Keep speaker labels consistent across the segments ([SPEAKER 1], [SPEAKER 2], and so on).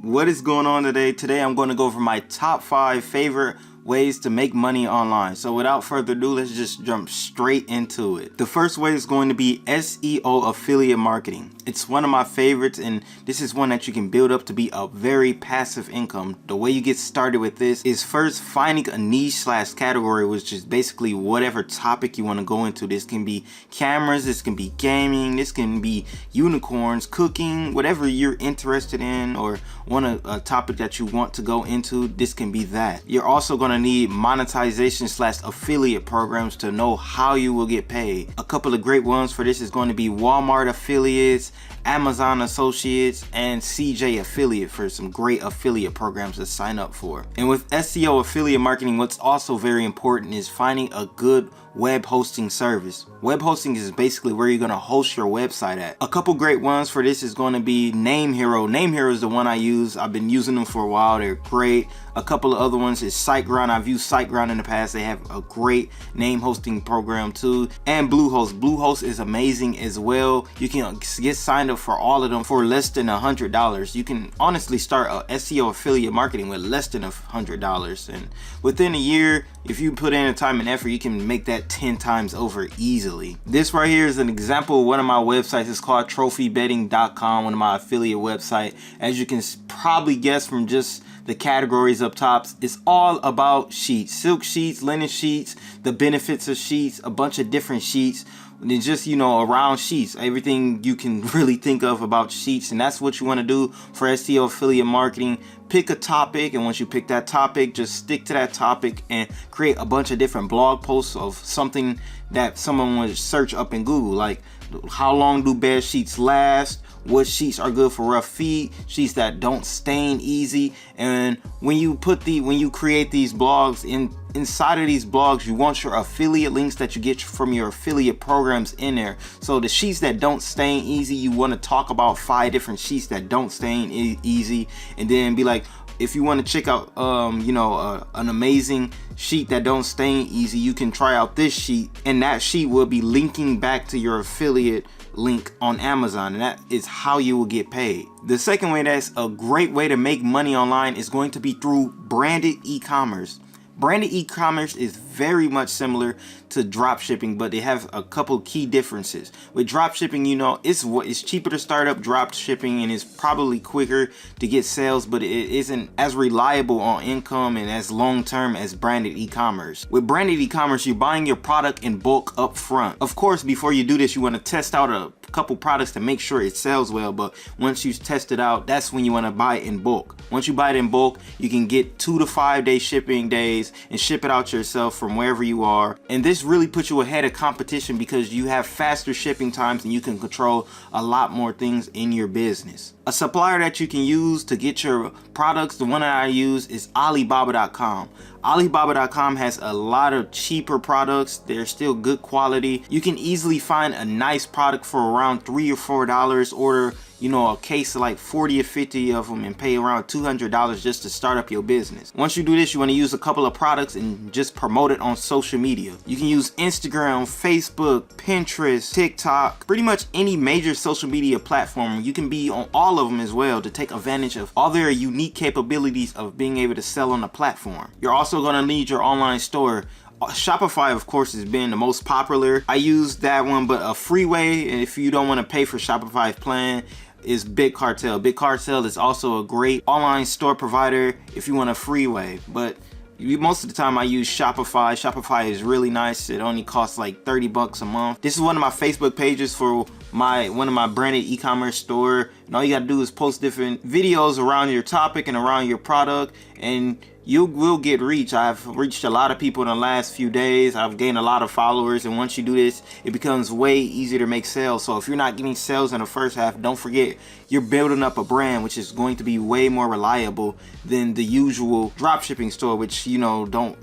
[SPEAKER 1] What is going on today? Today I'm going to go over my top 5 favorite ways to make money online. So without further ado, let's just jump straight into it. The first way is going to be SEO affiliate marketing. It's one of my favorites, and this is one that you can build up to be a very passive income. The way you get started with this is first finding a niche / category, which is basically whatever topic you want to go into. This can be cameras, this can be gaming, this can be unicorns, cooking, whatever you're interested in or want a topic that you want to go into, this can be that. You're also going to need monetization / affiliate programs to know how you will get paid. A couple of great ones for this is going to be Walmart affiliates, Amazon associates, and CJ affiliate for some great affiliate programs to sign up for. And with SEO affiliate marketing, what's also very important is finding a good web hosting service. Web hosting is basically where you're going to host your website at. A couple great ones for this is going to be NameHero. NameHero is the one I use. I've been using them for a while. They're great. A couple of other ones is SiteGround. I've used SiteGround in the past. They have a great name hosting program too. And Bluehost. Bluehost is amazing as well. You can get signed up for all of them for less than $100. You can honestly start a SEO affiliate marketing with less than $100. And within a year, if you put in the time and effort, you can make that 10 times over easily. This right here is an example of one of my websites. It's called trophybetting.com, one of my affiliate website. As you can probably guess from just the categories up top, it's all about sheets, silk sheets, linen sheets, the benefits of sheets, a bunch of different sheets. And just, around sheets, everything you can really think of about sheets. And that's what you want to do for SEO affiliate marketing. Pick a topic, and once you pick that topic, just stick to that topic and create a bunch of different blog posts of something that someone would search up in Google, like how long do bed sheets last, what sheets are good for rough feet, sheets that don't stain easy. And when you create these blogs, inside of these blogs, you want your affiliate links that you get from your affiliate programs in there. So the sheets that don't stain easy, you want to talk about 5 different sheets that don't stain easy, and then be like, if you want to check out an amazing sheet that don't stain easy, you can try out this sheet, and that sheet will be linking back to your affiliate link on Amazon, and that is how you will get paid. The second way that's a great way to make money online is going to be through branded e-commerce. Branded e-commerce is very much similar to drop shipping, but they have a couple key differences. With drop shipping, it's cheaper to start up drop shipping, and it's probably quicker to get sales, but it isn't as reliable on income and as long-term as branded e-commerce. With branded e-commerce, you're buying your product in bulk up front. Of course, before you do this, you want to test out a couple products to make sure it sells well, but once you test it out, that's when you want to buy it in bulk. Once you buy it in bulk, you can get 2 to 5 day shipping days and ship it out yourself from wherever you are. And this really puts you ahead of competition because you have faster shipping times and you can control a lot more things in your business. A supplier that you can use to get your products, the one that I use, is Alibaba.com. Alibaba.com has a lot of cheaper products. They're still good quality. You can easily find a nice product for around $3 or $4. Order a case of like 40 or 50 of them and pay around $200 just to start up your business. Once you do this, you want to use a couple of products and just promote it on social media. You can use Instagram, Facebook, Pinterest, TikTok, pretty much any major social media platform. You can be on all of them as well to take advantage of all their unique capabilities of being able to sell on the platform. You're also going to need your online store. Shopify, of course, has been the most popular. I use that one, but a free way, if you don't want to pay for Shopify's plan, is Big Cartel. Big Cartel is also a great online store provider if you want a free way, but most of the time I use Shopify. Shopify is really nice. It only costs like $30 a month. This is one of my Facebook pages for one of my branded e-commerce store, and all you gotta do is post different videos around your topic and around your product, and you will get reach. I've reached a lot of people in the last few days. I've gained a lot of followers, and once you do this, it becomes way easier to make sales. So if you're not getting sales in the first half, don't forget you're building up a brand, which is going to be way more reliable than the usual dropshipping store, which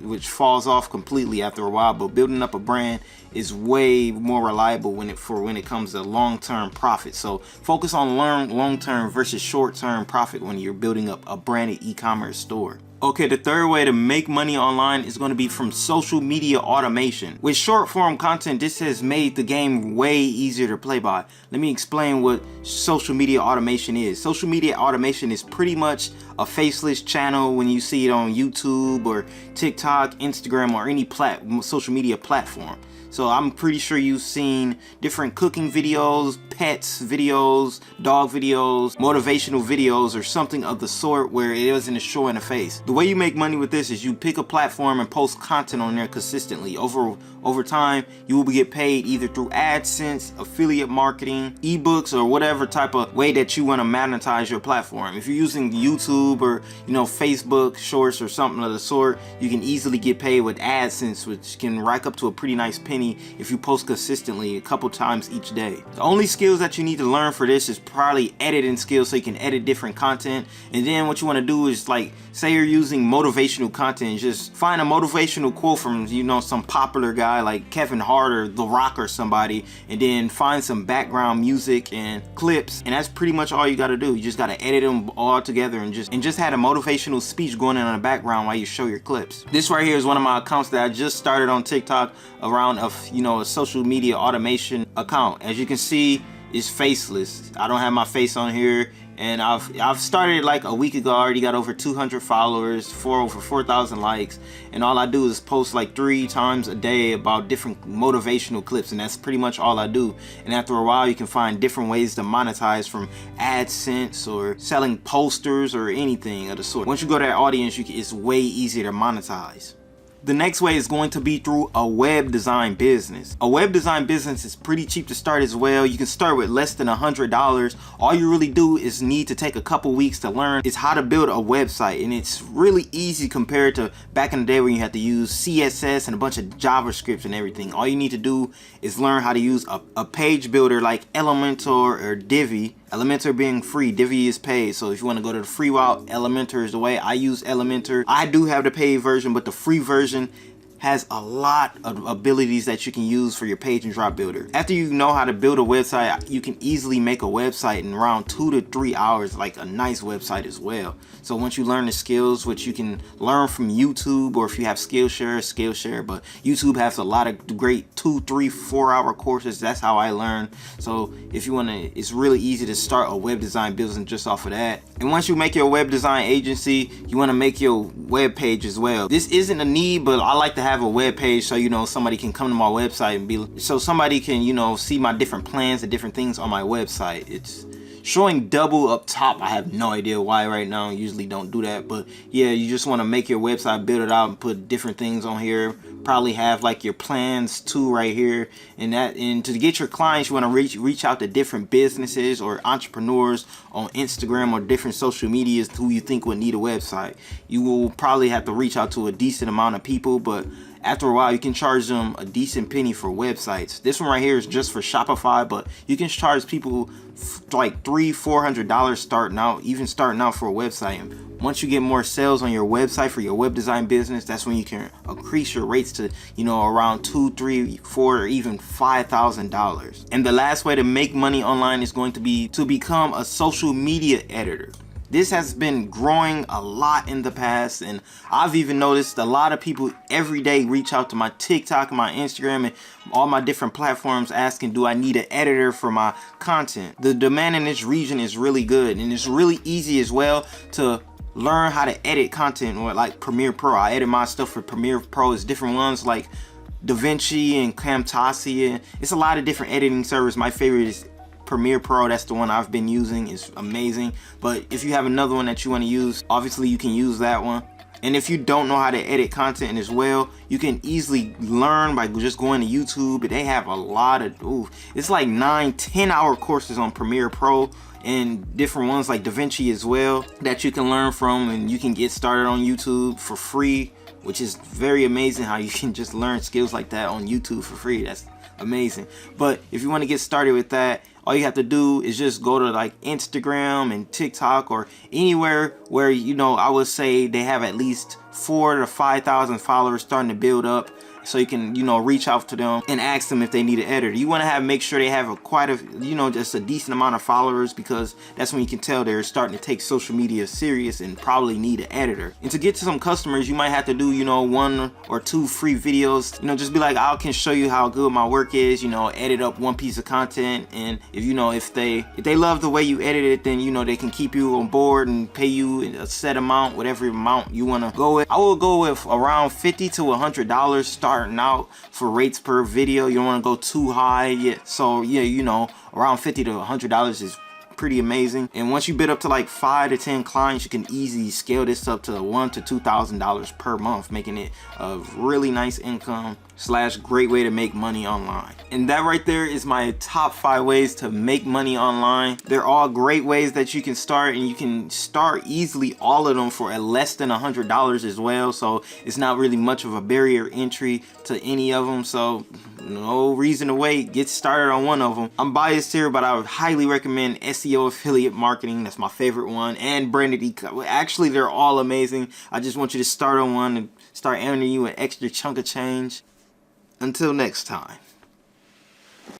[SPEAKER 1] which falls off completely after a while. But building up a brand is way more reliable when it comes to long-term profit. So focus on long-term versus short-term profit when you're building up a branded e-commerce store. Okay, the third way to make money online is going to be from social media automation. With short form content, this has made the game way easier to play by. Let me explain what social media automation is. Social media automation is pretty much a faceless channel when you see it on YouTube or TikTok, Instagram, or any social media platform. So I'm pretty sure you've seen different cooking videos, pets videos, dog videos, motivational videos, or something of the sort where it isn't a show in the face. The way you make money with this is you pick a platform and post content on there consistently. Over time, you will get paid either through AdSense, affiliate marketing, ebooks, or whatever type of way that you want to monetize your platform. If you're using YouTube or Facebook Shorts or something of the sort, you can easily get paid with AdSense, which can rack up to a pretty nice penny if you post consistently a couple times each day. The only skills that you need to learn for this is probably editing skills, so you can edit different content. And then what you want to do is, like, say you're using motivational content, just find a motivational quote from some popular guy like Kevin Hart or The Rock or somebody, and then find some background music and clips, and that's pretty much all you got to do. You just got to edit them all together and just had a motivational speech going on in the background while you show your clips. This right here is one of my accounts that I just started on TikTok around a social media automation account. As you can see, it's faceless. I don't have my face on here, and I've started like a week ago. I already got over 200 followers, over 4,000 likes, and all I do is post like 3 times a day about different motivational clips, and that's pretty much all I do. And after a while, you can find different ways to monetize from AdSense or selling posters or anything of the sort. Once you go to that audience, it's way easier to monetize. The next way is going to be through a web design business. A web design business is pretty cheap to start as well. You can start with less than $100. All you really do is need to take a couple weeks to learn is how to build a website, and it's really easy compared to back in the day when you had to use CSS and a bunch of JavaScript and everything. All you need to do is learn how to use a page builder like Elementor or Divi. Elementor being free, Divi is paid. So if you want to go to the free route, Elementor is the way. I use Elementor. I do have the paid version, but the free version has a lot of abilities that you can use for your page and drop builder. After you know how to build a website, you can easily make a website in around 2 to 3 hours, like a nice website as well. So once you learn the skills, which you can learn from YouTube, or if you have Skillshare, but YouTube has a lot of great 2, 3, 4 hour courses. That's how I learn. So if you want to, it's really easy to start a web design business just off of that. And once you make your web design agency, you want to make your web page as well. This isn't a need, but I like to have a web page so somebody can come to my website and somebody can see my different plans and different things on my website. It's showing double up top. I have no idea why right now. I usually don't do that, but yeah, you just want to make your website, build it out, and put different things on here. Probably have like your plans too right here, and to get your clients, you want to reach out to different businesses or entrepreneurs on Instagram or different social medias who you think would need a website. You will probably have to reach out to a decent amount of people, but after a while you can charge them a decent penny for websites. This one right here is just for Shopify, but you can charge people like $300-400 starting out for a website. And once you get more sales on your website for your web design business, that's when you can increase your rates to around $2, $3, $4, or even $5,000. And the last way to make money online is going to be to become a social media editor. This has been growing a lot in the past, and I've even noticed a lot of people every day reach out to my TikTok and my Instagram and all my different platforms asking, do I need an editor for my content? The demand in this region is really good, and it's really easy as well to learn how to edit content or like Premiere Pro. I edit my stuff for Premiere Pro. It's different ones like DaVinci and Camtasia. It's a lot of different editing servers. My favorite is Premiere Pro. That's the one I've been using. It's amazing. But if you have another one that you want to use, obviously you can use that one. And if you don't know how to edit content as well, you can easily learn by just going to YouTube. They have a lot of, it's like 9-10 hour courses on Premiere Pro and different ones like DaVinci as well that you can learn from, and you can get started on YouTube for free, which is very amazing how you can just learn skills like that on YouTube for free. That's amazing. But if you want to get started with that, all you have to do is just go to like Instagram and TikTok or anywhere where I would say they have at least 4,000 to 5,000 followers starting to build up, so you can, you know, reach out to them and ask them if they need an editor. You want to make sure they have quite a, you know, just a decent amount of followers, because that's when you can tell they're starting to take social media serious and probably need an editor. And to get to some customers, you might have to do, you know, 1 or 2 free videos. You know, just be like, I can show you how good my work is, you know, edit up 1 piece of content. And if, you know, if they love the way you edit it, then, you know, they can keep you on board and pay you a set amount, whatever amount you want to go with. I will go with around $50 to $100 starting out for rates per video. You don't want to go too high yet. So yeah, you know, around $50 to $100 is pretty amazing. And once you bid up to like 5 to 10 clients, you can easily scale this up to $1,000 to $2,000 per month, making it a really nice income / great way to make money online. And that right there is my top 5 ways to make money online. They're all great ways that you can start, and you can start easily all of them for less than $100 as well. So it's not really much of a barrier entry to any of them. So no reason to wait. Get started on one of them. I'm biased here, but I would highly recommend SEO affiliate marketing. That's my favorite one. And branded e-commerce. Actually, they're all amazing. I just want you to start on one and start earning you an extra chunk of change. Until next time.